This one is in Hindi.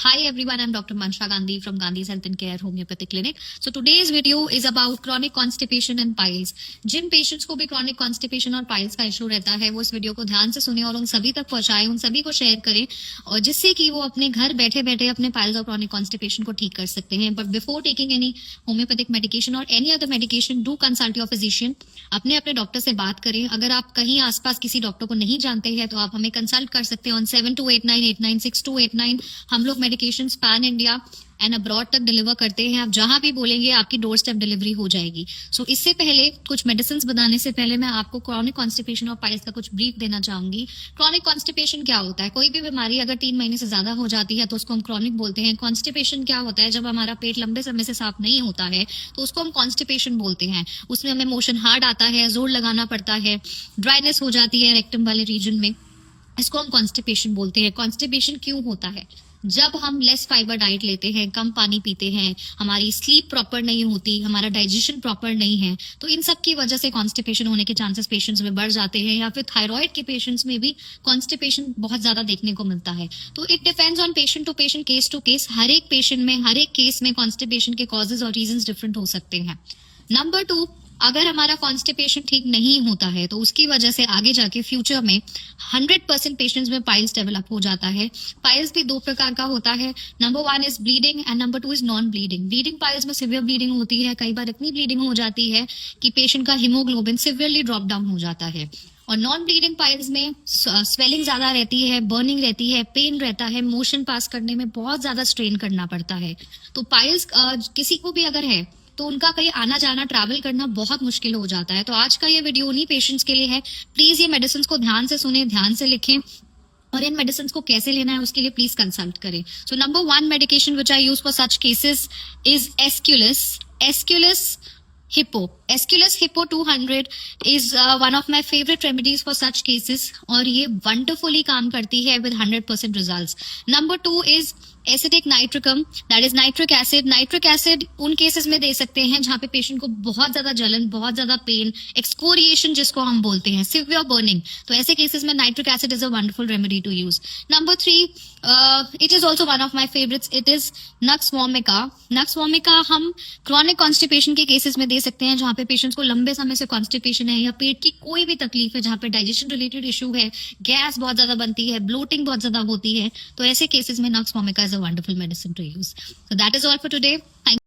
Hi everyone, I'm Dr. Mansha Gandhi from Gandhi's Health and Care Homeopathic Clinic. So today's video is about chronic constipation and piles. जिन पेशेंट्स को भी chronic constipation और piles का इशू रहता है वो इस वीडियो को ध्यान से सुने और उन सभी तक पहुंचाएं, उन सभी को शेयर करें और जिससे कि वो अपने घर बैठे बैठे अपने piles और chronic constipation को ठीक कर सकते हैं. But before taking any homeopathic medication or any other medication, do consult your physician. अपने डॉक्टर से बात करें. अगर आप कहीं आसपास किसी डॉक्टर को नहीं जानते हैं तो आप हमें कंसल्ट कर सकते हैं ऑन 7289896289. हम लोग medication pan India and abroad तक डिलीवर करते हैं. आप जहां भी बोलेंगे आपकी डोर स्टेप डिलीवरी हो जाएगी. सो इससे पहले कुछ मेडिसिन बताने से पहले मैं आपको क्रॉनिक कॉन्स्टिपेशन और पाइल्स का कुछ ब्रीफ देना चाहूंगी. क्रॉनिक कॉन्स्टिपेशन क्या होता है? कोई भी बीमारी अगर 3 महीने से ज्यादा हो जाती है तो उसको हम क्रॉनिक बोलते हैं. कॉन्स्टिपेशन क्या होता है? जब हमारा पेट लंबे समय से साफ नहीं होता है तो उसको हम कॉन्स्टिपेशन बोलते हैं. उसमें हमें मोशन हार्ड आता है, जोर लगाना पड़ता है, ड्राइनेस हो जाती है रेक्टम वाले रीजन में. इसको हम कॉन्स्टिपेशन बोलते हैं. कॉन्स्टिपेशन क्यों होता है? जब हम लेस फाइबर डाइट लेते हैं, कम पानी पीते हैं, हमारी स्लीप प्रॉपर नहीं होती, हमारा डाइजेशन प्रॉपर नहीं है, तो इन सब की वजह से कॉन्स्टिपेशन होने के चांसेस पेशेंट्स में बढ़ जाते हैं. या फिर थायराइड के पेशेंट्स में भी कॉन्स्टिपेशन बहुत ज्यादा देखने को मिलता है. तो it depends on patient to patient, case to case. हर एक पेशेंट में, हर एक केस में कॉन्स्टिपेशन के कॉजेज और रीजंस डिफरेंट हो सकते हैं. नंबर 2, अगर हमारा कॉन्स्टिपेशन ठीक नहीं होता है तो उसकी वजह से आगे जाके फ्यूचर में 100% पेशेंट्स में पाइल्स डेवलप हो जाता है. पाइल्स भी 2 प्रकार का होता है. Number 1 is bleeding and number 2 is non bleeding. Bleeding piles में सिवियर ब्लीडिंग होती है. कई बार इतनी ब्लीडिंग हो जाती है कि पेशेंट का हीमोग्लोबिन सिवियरली ड्रॉप डाउन हो जाता है. और नॉन ब्लीडिंग पाइल्स में स्वेलिंग ज्यादा रहती है, बर्निंग रहती है, पेन रहता है, मोशन पास करने में बहुत ज्यादा स्ट्रेन करना पड़ता है. तो पाइल्स किसी को भी अगर है तो उनका कहीं आना जाना, ट्रैवल करना बहुत मुश्किल हो जाता है. तो आज का ये वीडियो उन्हीं पेशेंट्स के लिए है. प्लीज ये मेडिसिन को ध्यान से सुने, ध्यान से लिखें और इन मेडिसिन को कैसे लेना है उसके लिए प्लीज कंसल्ट करें. So number 1 medication which I use for such cases is Aesculus hippo. Aesculus hippo 200 is one of my favorite remedies for such cases और ये वंडरफुली काम करती है with 100% results. Number 2 is acetic nitricum, that is nitric acid. Nitric acid उन केसेस में दे सकते हैं जहां पे पेशेंट को बहुत ज्यादा जलन, बहुत ज्यादा पेन, एक्सकोरिएशन जिसको हम बोलते हैं, सिवियर बर्निंग. तो ऐसे केसेस में nitric acid is a wonderful remedy to use. Number 3, it is also one of my favourites. It is nux vomica. Nux vomica हम क्रॉनिक कॉन्स्टिपेशन के केसेस में दे सकते हैं जहां पे पेशेंट्स को लंबे समय से कॉन्स्टिपेशन है या पेट की कोई भी तकलीफ है, जहां पे डाइजेशन रिलेटेड इशू है, गैस बहुत ज्यादा बनती है, ब्लोटिंग बहुत ज्यादा होती है. तो ऐसे केसेस में nux vomica is a wonderful medicine to use. So that is all for today. Thank